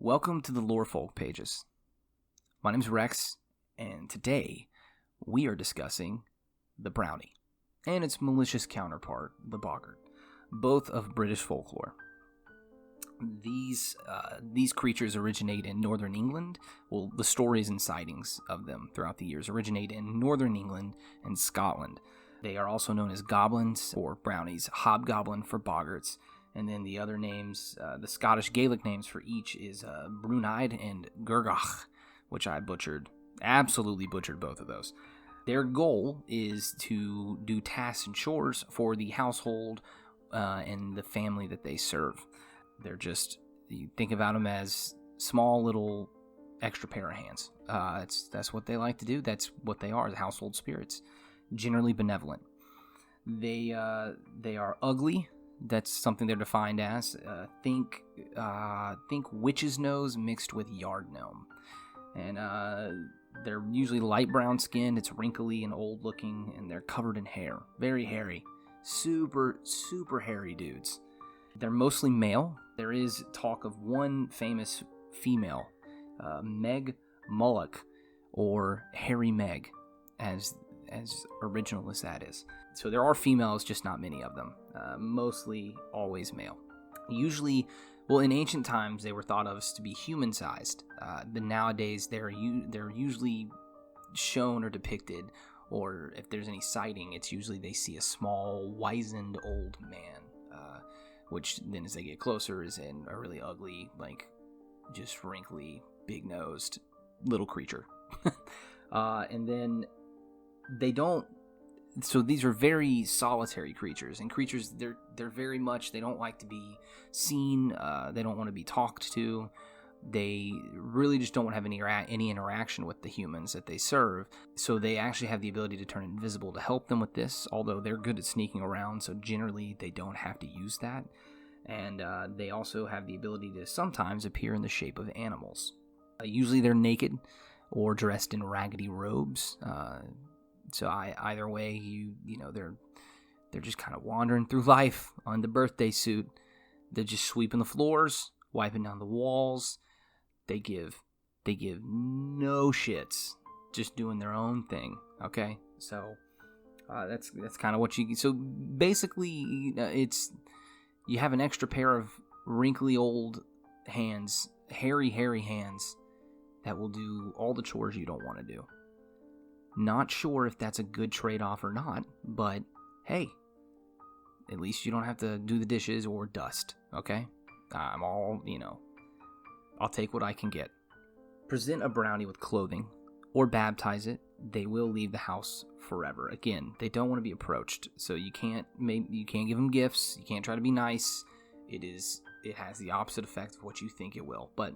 Welcome to the Lore Folk pages. My name's Rex, and today we are discussing the Brownie and its malicious counterpart, the Boggart, both of British folklore. These creatures originate in northern England. Well, the stories and sightings of them throughout the years originate in northern England and Scotland. They are also known as goblins or brownies, hobgoblin for boggarts, and then the other names, the Scottish Gaelic names for each is Brunide and Gurgach, which I absolutely butchered both of those. Their goal is to do tasks and chores for the household and the family that they serve. They're just, you think about them as small little extra pair of hands. That's what they like to do. That's what they are, the household spirits. Generally benevolent. They are ugly. That's something they're defined as. Think witch's nose mixed with yard gnome. And they're usually light brown skinned. It's wrinkly and old looking, and they're covered in hair. Very hairy. Super, super hairy dudes. They're mostly male. There is talk of one famous female, Meg Mullock, or Hairy Meg, as original as that is. So there are females, just not many of them. Mostly always male. Usually, well, in ancient times, they were thought of as to be human-sized. But nowadays, they're usually shown or depicted, or if there's any sighting, it's usually they see a small, wizened old man, which then as they get closer is in a really ugly, like, just wrinkly, big-nosed little creature. And then they don't. So these are very solitary creatures, and creatures they're very much, they don't like to be seen. They don't want to be talked to. They really just don't want to have any interaction with the humans that they serve. So they actually have the ability to turn invisible to help them with this. Although they're good at sneaking around, so generally they don't have to use that. And they also have the ability to sometimes appear in the shape of animals. Usually they're naked or dressed in raggedy robes. So either way, you know, they're just kind of wandering through life on the birthday suit. They're just sweeping the floors, wiping down the walls. They give no shits, just doing their own thing. Okay, so that's kind of what you. So basically, it's you have an extra pair of wrinkly old hands, hairy hands that will do all the chores you don't want to do. Not sure if that's a good trade-off or not, but hey, at least you don't have to do the dishes or dust, okay? I'll take what I can get. Present a brownie with clothing or baptize it. They will leave the house forever. Again, they don't want to be approached, so you can't give them gifts. You can't try to be nice. It has the opposite effect of what you think it will, but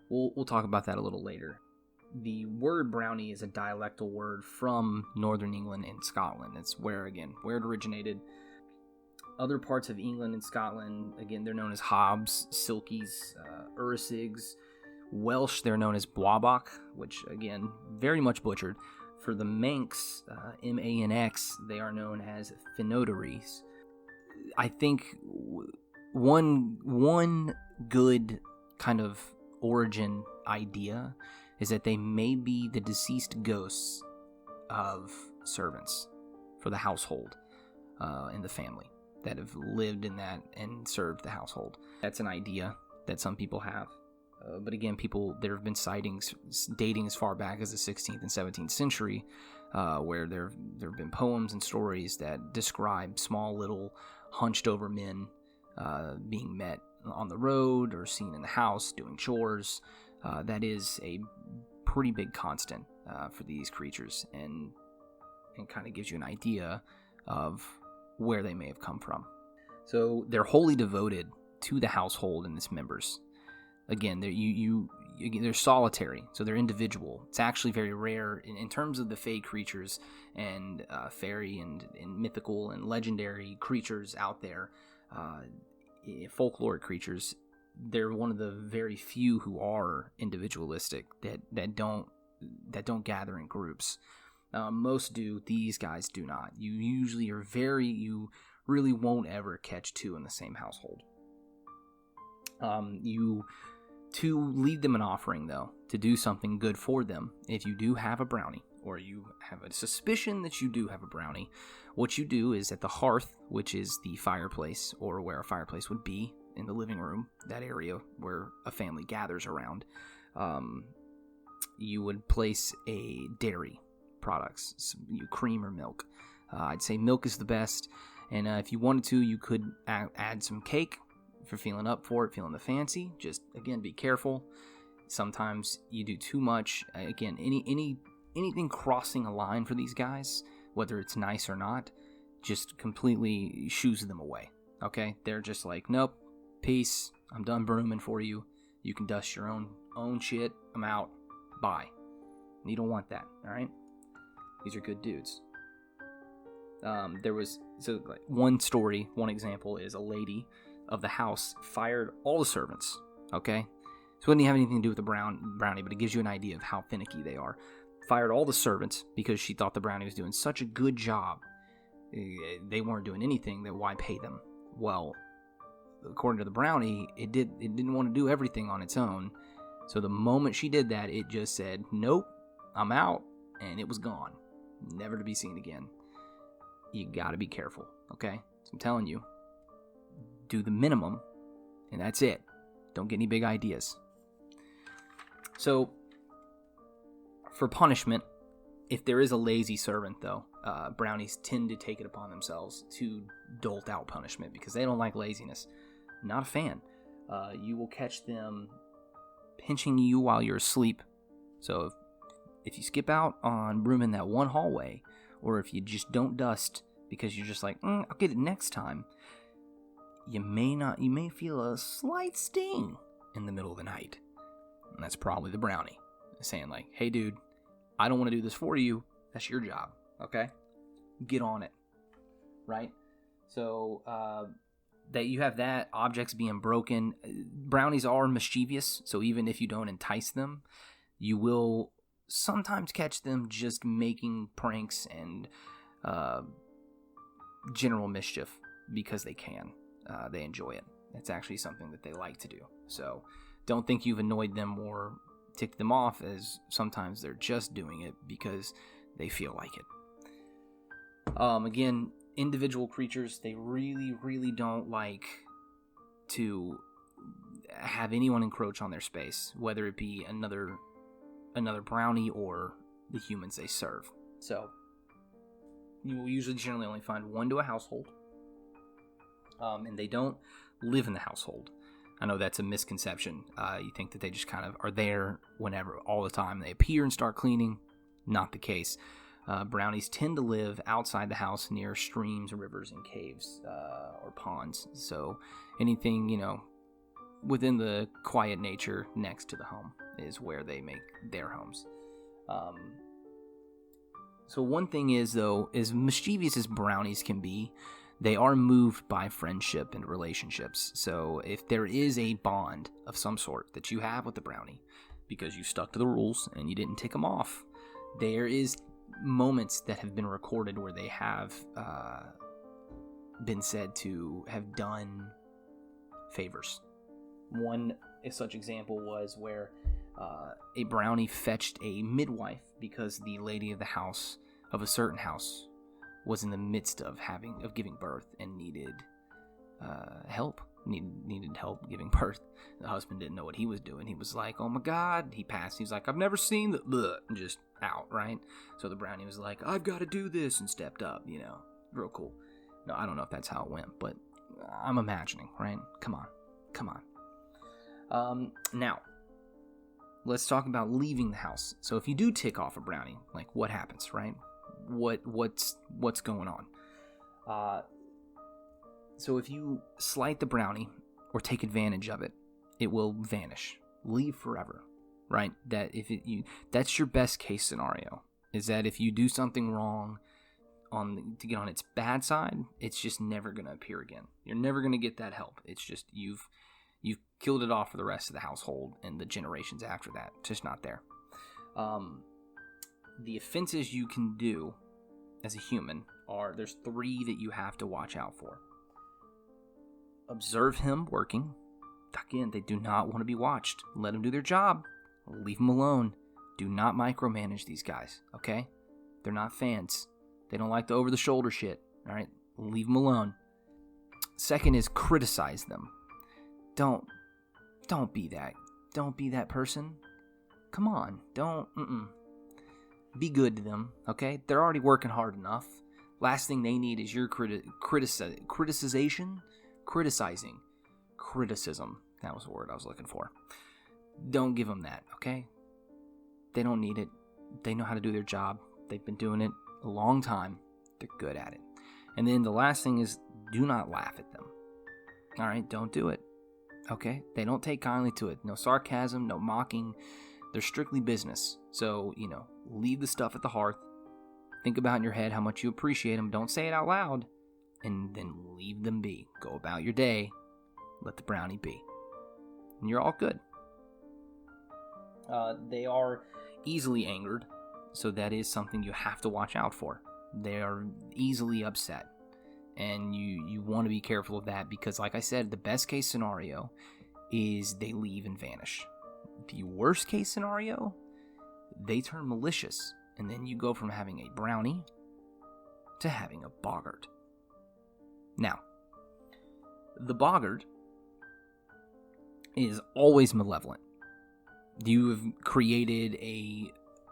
we'll talk about that a little later. The word brownie is a dialectal word from northern England and Scotland. That's where it originated. Other parts of England and Scotland, again, they're known as hobs, silkies, ursigs. Welsh, they're known as bwabach, which, again, very much butchered. For the Manx, M-A-N-X, they are known as finodaries. I think one good kind of origin idea is that they may be the deceased ghosts of servants for the household in the family that have lived in that and served the household. That's an idea that some people have. But again, there have been sightings dating as far back as the 16th and 17th century where there have been poems and stories that describe small little hunched over men being met on the road or seen in the house doing chores. That is a pretty big constant for these creatures, and kind of gives you an idea of where they may have come from. So they're wholly devoted to the household and its members. Again, they're solitary, so they're individual. It's actually very rare in terms of the fey creatures and fairy and mythical and legendary creatures out there. Folkloric creatures, they're one of the very few who are individualistic, that don't gather in groups. Most do. These guys do not. You really won't ever catch two in the same household. You To lead them an offering, though, to do something good for them, if you do have a brownie, or you have a suspicion that you do have a brownie, what you do is at the hearth, which is the fireplace, or where a fireplace would be in the living room, that area where a family gathers around, you would place a dairy products, cream or milk. I'd say milk is the best, and if you wanted to, you could add some cake if you're feeling up for it, feeling the fancy. Just, again, be careful. Sometimes you do too much. Again, anything crossing a line for these guys, whether it's nice or not, just completely shoos them away, okay? They're just like, nope, peace, I'm done brooming for you. You can dust your own shit. I'm out. Bye. You don't want that, all right? These are good dudes. One story, one example is a lady of the house fired all the servants, okay? So it wouldn't have anything to do with the brownie, but it gives you an idea of how finicky they are. Fired all the servants because she thought the brownie was doing such a good job. They weren't doing anything, that why pay them? Well, according to the brownie, it didn't want to do everything on its own. So the moment she did that, it just said, nope, I'm out, and it was gone. Never to be seen again. You gotta be careful, okay? So I'm telling you, do the minimum, and that's it. Don't get any big ideas. So, for punishment, if there is a lazy servant, though, brownies tend to take it upon themselves to dolt out punishment because they don't like laziness. Not a fan. You will catch them pinching you while you're asleep. So, if you skip out on brooming that one hallway, or if you just don't dust because you're just like, I'll get it next time, you may feel a slight sting in the middle of the night. And that's probably the brownie saying like, hey dude, I don't want to do this for you. That's your job, okay? Get on it, right? So, that you have that, objects being broken. Brownies are mischievous, so even if you don't entice them, you will sometimes catch them just making pranks and general mischief because they can. They enjoy it. It's actually something that they like to do. So don't think you've annoyed them or ticked them off, as sometimes they're just doing it because they feel like it. Again, individual creatures, they really, really don't like to have anyone encroach on their space, whether it be another brownie or the humans they serve. So you will usually generally only find one to a household. And they don't live in the household. I know that's a misconception. You think that they just kind of are there whenever, all the time. They appear and start cleaning. Not the case. Brownies tend to live outside the house near streams, rivers, and caves, or ponds. So anything, within the quiet nature next to the home is where they make their homes. So one thing is, though, as mischievous as brownies can be, they are moved by friendship and relationships. So if there is a bond of some sort that you have with the brownie, because you stuck to the rules and you didn't tick them off, there is moments that have been recorded where they have been said to have done favors. One such example was where a brownie fetched a midwife because the lady of the house, of a certain house, was in the midst of giving birth and needed help. Needed help giving birth. The husband didn't know what he was doing. He was like, "Oh my God!" He passed. He was like, "I've never seen the," and just out, right? So the brownie was like, "I've got to do this," and stepped up. Real cool. No, I don't know if that's how it went, but I'm imagining, right? Come on. Now, let's talk about leaving the house. So if you do tick off a brownie, like what happens, right? What's going on? So if you slight the brownie or take advantage of it, it will vanish, leave forever, right? That's your best case scenario. Is that if you do something wrong to get on its bad side, it's just never going to appear again. You're never going to get that help. It's just you've killed it off for the rest of the household and the generations after that. It's just not there. The offenses you can do as a human there's 3 that you have to watch out for. Observe him working, Again, they do not want to be watched. Let them do their job. Leave them alone. Do not micromanage these guys, okay? They're not fans. They don't like the over-the-shoulder shit, all right? Leave them alone. Second is criticize them. Don't be that. Don't be that person. Come on. Be good to them, okay? They're already working hard enough. Last thing they need is your criticism. That was the word I was looking for. Don't give them that, okay? They don't need it. They know how to do their job. They've been doing it a long time. They're good at it. And then the last thing is, do not laugh at them. All right? Don't do it. Okay? They don't take kindly to it. No sarcasm, no mocking. They're strictly business. So, leave the stuff at the hearth. Think about in your head how much you appreciate them. Don't say it out loud. And then leave them be. Go about your day. Let the brownie be. And you're all good. They are easily angered. So that is something you have to watch out for. They are easily upset. And you want to be careful of that because, like I said, the best case scenario is they leave and vanish. The worst case scenario, they turn malicious. And then you go from having a brownie to having a Boggart. Now, the Boggart is always malevolent. You have created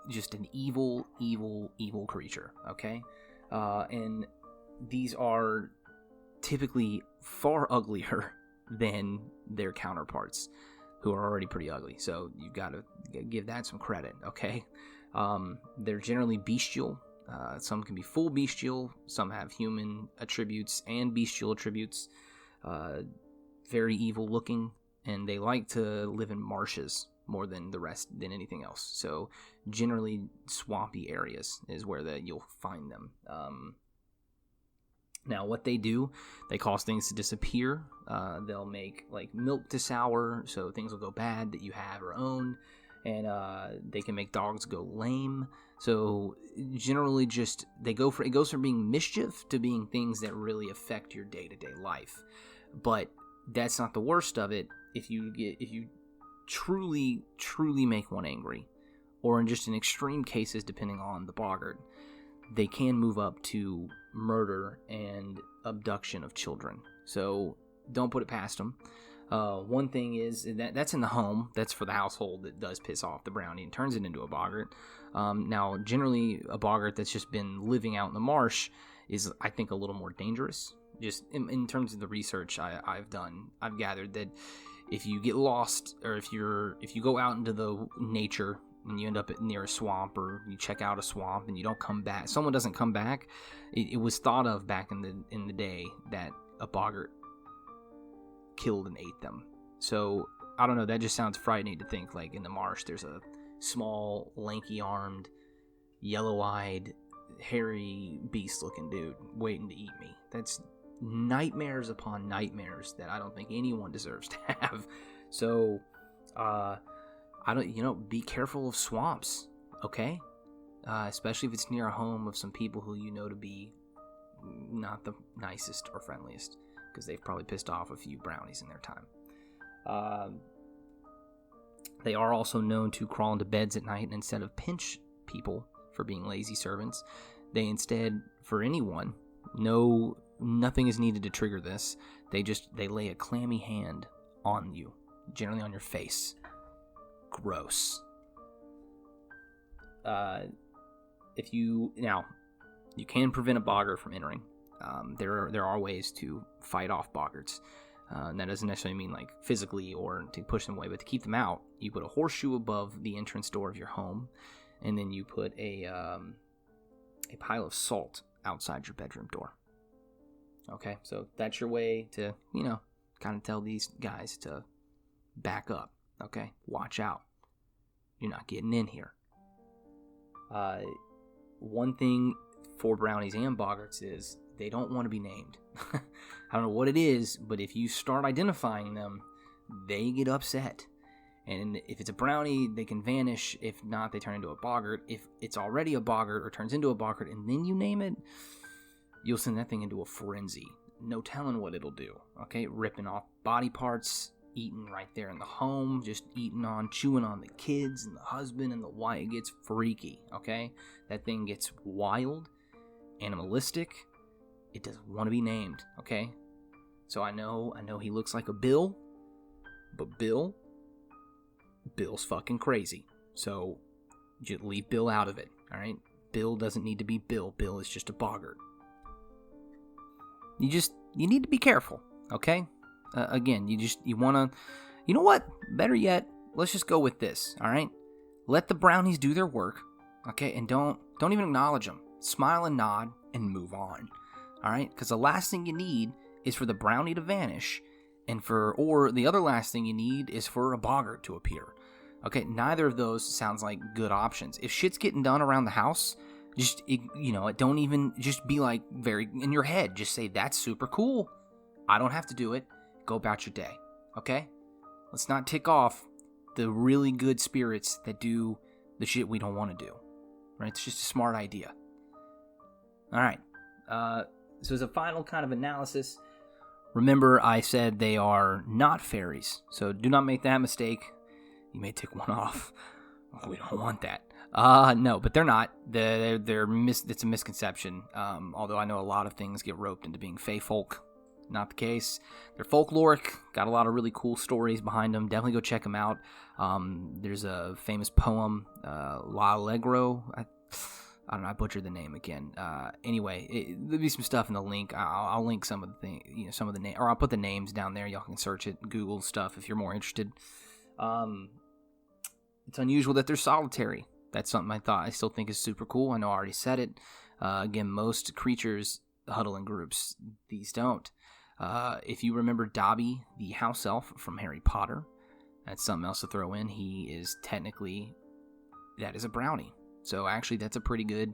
just an evil creature, okay? And these are typically far uglier than their counterparts, who are already pretty ugly. So you've got to give that some credit, okay? They're generally bestial. Some can be full bestial. Some have human attributes and bestial attributes. Very evil looking, and they like to live in marshes more than anything else. So generally swampy areas is where you'll find them. Now what they do, they cause things to disappear. They'll make like milk to sour, so things will go bad that you have or own, and they can make dogs go lame. So generally just it goes from being mischief to being things that really affect your day-to-day life. But that's not the worst of it. If you truly make one angry, or in extreme cases, depending on the Boggart, they can move up to murder and abduction of children. So don't put it past them. One thing is that's in the home. That's for the household that does piss off the brownie and turns it into a Boggart. Now, generally, a Boggart that's just been living out in the marsh is, I think, a little more dangerous. Just in terms of the research I've done, I've gathered that if you get lost, or if you go out into the nature and you end up near a swamp, or you check out a swamp and you don't come back, someone doesn't come back, it was thought of back in the day that a Boggart killed and ate them. So I don't know, that just sounds frightening to think like in the marsh there's a small, lanky-armed, yellow-eyed, hairy, beast-looking dude waiting to eat me. That's nightmares upon nightmares that I don't think anyone deserves to have. So be careful of swamps, okay? Especially if it's near a home of some people who you know to be not the nicest or friendliest, because they've probably pissed off a few brownies in their time. They are also known to crawl into beds at night, and instead of pinch people for being lazy servants, they instead, for anyone, nothing is needed to trigger this. They lay a clammy hand on you, generally on your face. Gross. You can prevent a Boggart from entering. There are ways to fight off Boggarts. And that doesn't necessarily mean like physically or to push them away, but to keep them out, you put a horseshoe above the entrance door of your home, and then you put a pile of salt outside your bedroom door. Okay, so that's your way to, kind of tell these guys to back up. Okay, watch out. You're not getting in here. One thing for brownies and Boggarts is they don't want to be named. I don't know what it is, but if you start identifying them, they get upset. And if it's a brownie, they can vanish. If not, they turn into a Boggart. If it's already a Boggart or turns into a Boggart and then you name it, you'll send that thing into a frenzy. No telling what it'll do. Okay, ripping off body parts, eating right there in the home, just chewing on the kids and the husband and the wife. It gets freaky, okay? That thing gets wild, animalistic. It doesn't want to be named, okay? So I know he looks like a Bill, but Bill's fucking crazy. So just leave Bill out of it, all right? Bill doesn't need to be Bill. Bill is just a Boggart. You need to be careful, okay? Again, you want to, you know what? Better yet, let's just go with this, all right? Let the brownies do their work, okay? And don't even acknowledge them. Smile and nod and move on, all right? Because the last thing you need is for the brownie to vanish, or the other last thing you need is for a Boggart to appear. Okay, neither of those sounds like good options. If shit's getting done around the house, don't even just be like very in your head. Just say, that's super cool. I don't have to do it. Go about your day. Okay? Let's not tick off the really good spirits that do the shit we don't want to do. Right? It's just a smart idea. All right. So as a final kind of analysis, remember I said they are not fairies. So do not make that mistake. You may tick one off. We don't want that. No, but they're not. It's a misconception. Although I know a lot of things get roped into being fae folk. Not the case. They're folkloric. Got a lot of really cool stories behind them. Definitely go check them out. There's a famous poem, La Allegro. I don't know. I butchered the name again. Anyway, there'll be some stuff in the link. I'll link some of the things, some of the names, or I'll put the names down there. Y'all can search it, Google stuff if you're more interested. It's unusual that they're solitary. That's something I still think is super cool. I know I already said it. Again, most creatures huddle in groups. These don't. If you remember Dobby, the house elf from Harry Potter, that's something else to throw in. That is a brownie. So actually, that's a pretty good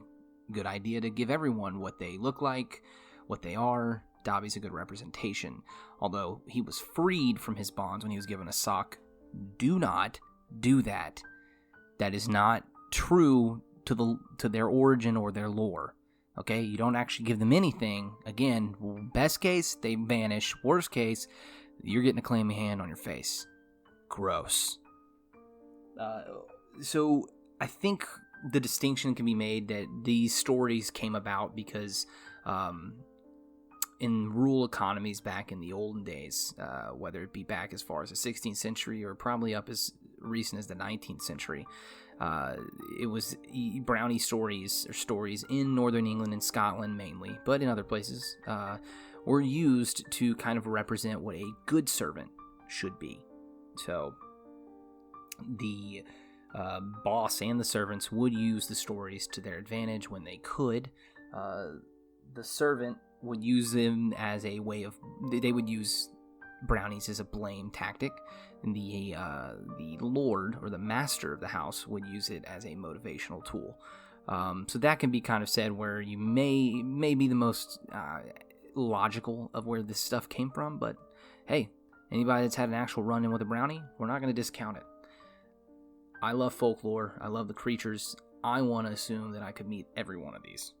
idea to give everyone what they look like, what they are. Dobby's a good representation. Although he was freed from his bonds when he was given a sock. Do not do that. That is not true to their origin or their lore. Okay, you don't actually give them anything. Again, best case, they vanish. Worst case, you're getting a clammy hand on your face. Gross. So I think the distinction can be made that these stories came about because in rural economies back in the olden days, whether it be back as far as the 16th century or probably up as recent as the 19th century, it was brownie stories or stories in northern England and Scotland mainly, but in other places, were used to kind of represent what a good servant should be. So the boss and the servants would use the stories to their advantage when they could. The servant would use them as a way of, they would use brownies as a blame tactic, and the lord or the master of the house would use it as a motivational tool. So that can be kind of said where you may be the most logical of where this stuff came from, but hey, anybody that's had an actual run-in with a brownie, we're not going to discount it. I love folklore. I love the creatures. I want to assume that I could meet every one of these.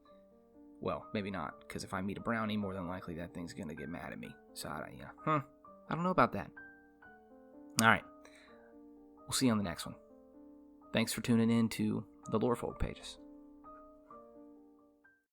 Well, maybe not, because if I meet a brownie, more than likely that thing's going to get mad at me. So, I don't know about that. All right. We'll see you on the next one. Thanks for tuning in to the Lore Folk Pages.